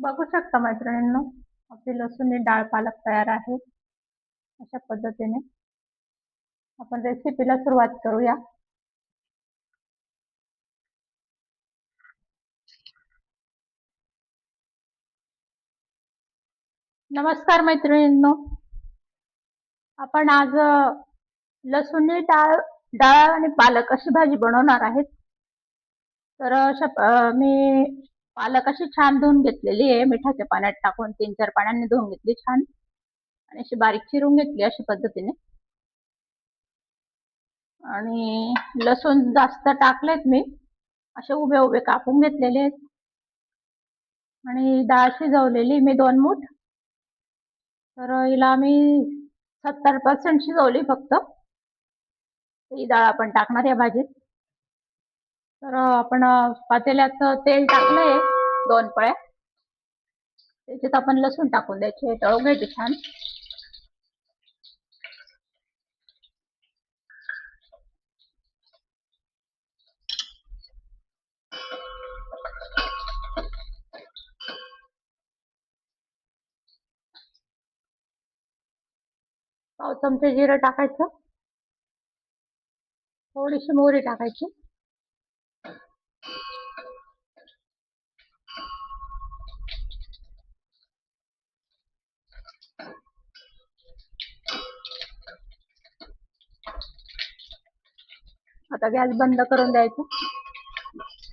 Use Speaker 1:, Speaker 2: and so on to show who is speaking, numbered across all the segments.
Speaker 1: बघू शकता मैत्रिणींनो, आपली लसूणची डाळ पालक तयार आहे. अशा पद्धतीने आपण रेसिपीला सुरुवात करूया. नमस्कार मैत्रिणींनो, आपण आज लसूणची डाळ डाळ आणि पालक अशी भाजी बनवणार आहेत. तर मी पालक अशी छान धुवून घेतलेली आहे. मिठाच्या पाण्यात टाकून 3-4 पाण्याने धुवून घेतली छान आणि अशी बारीक चिरून घेतली अशा पद्धतीने. आणि लसूण जास्त टाकलेत मी, असे उभे उभे कापून घेतलेले आहेत. आणि डाळ शिजवलेली मी 2 मूठ. तर हिला मी 70% शिजवली फक्त. ही डाळ आपण टाकणार या भाजीत. तर आपण पातेल्यात तेल टाकलंय 2 पळ्या. त्याच्यात आपण लसूण टाकून द्यायचे, तळून घ्यायचे छान. पाव चमचे जिरं टाकायचं, थोडीशी मोहरी टाकायची. आता गॅस बंद करून द्यायचं.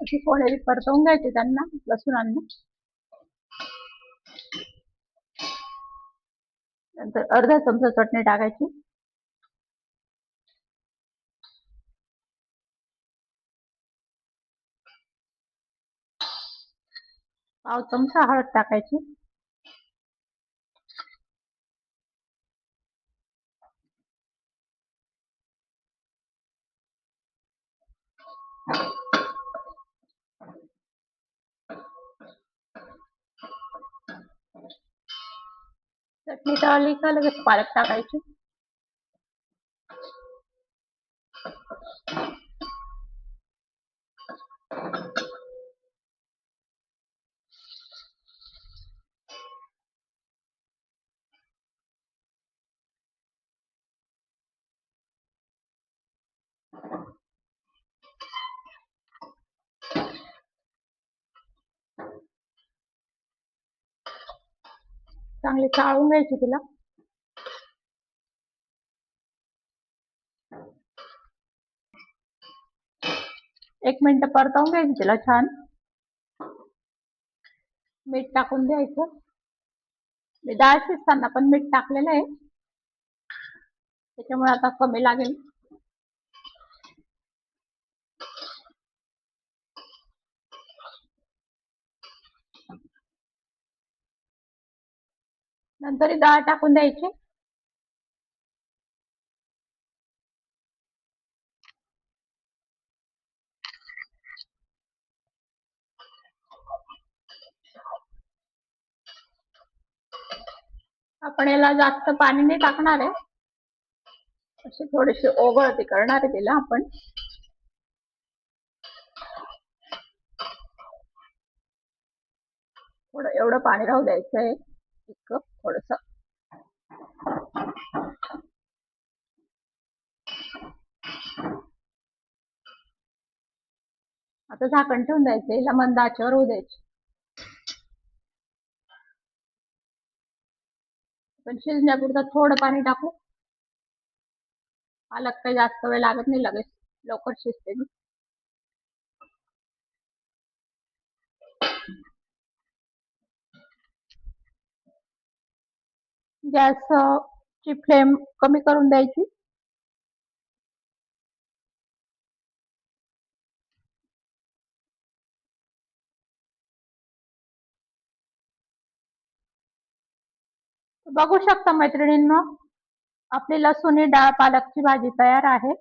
Speaker 1: अशी सोनेरी परतवून घ्यायची त्यांना लसूणांना. नंतर अर्धा चमचा चटणी टाकायची. पाव चमचा हळद टाकायची. चटणी तळली का लगेच पालक टाकायची. चांगली चाळून घ्यायची तिला. एक मिनिट परतवून घ्यायची तिला छान. मीठ टाकून द्यायचं. मी डाळ शिजताना पण मीठ टाकलेलं आहे, त्याच्यामुळे आता कमी लागेल. नंतर ही डाळ टाकून द्यायची. आपण याला जास्त पाणी नाही टाकणार आहे, अशी थोडीशी ओघळती करणार आहे तिला आपण. थोडं एवढं पाणी राहू द्यायचं आहे, इतकं थोडस. आता झाकण ठेवून द्यायचं, हिला मंद आचेवर होऊ द्यायची. पण शिजण्यापुरतं थोडं पाणी टाकू. पालक काही जास्त वेळ लागत नाही, लगेच लवकर शिजते. गॅस ची फ्लेम कमी करून द्यायची. बघू शकता मैत्रिणींनो, आपली लसूणी डाळ पालकची भाजी तयार आहे.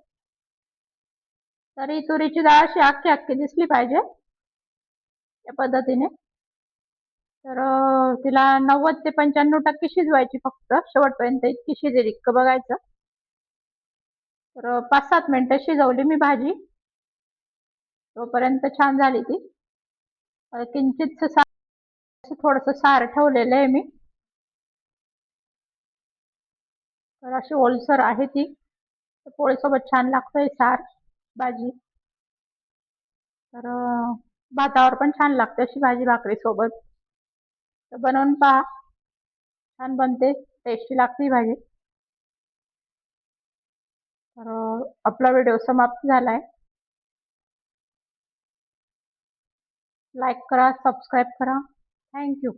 Speaker 1: तरी तुरीची डाळ अशी अख्खी अख्खी दिसली पाहिजे या पद्धतीने. तर तिला 90 ते 95% शिजवायची फक्त. शेवटपर्यंत इतकी शिजेल इतकं बघायचं. तर 5-7 मिनिटं शिजवली मी भाजी, तोपर्यंत छान झाली ती. किंचित थोडंसं सार ठेवलेलं आहे मी. तर अशी ओलसर आहे ती. तर पोळीसोबत छान लागतंय सार भाजी. तर भातावर पण छान लागते अशी भाजी भाकरीसोबत. तर बनवून पहा, छान बनते, टेस्टी लागते ही भाजी. तर आपला व्हिडिओ समाप्त झालाय. लाईक करा, सबस्क्राईब करा. Thank you.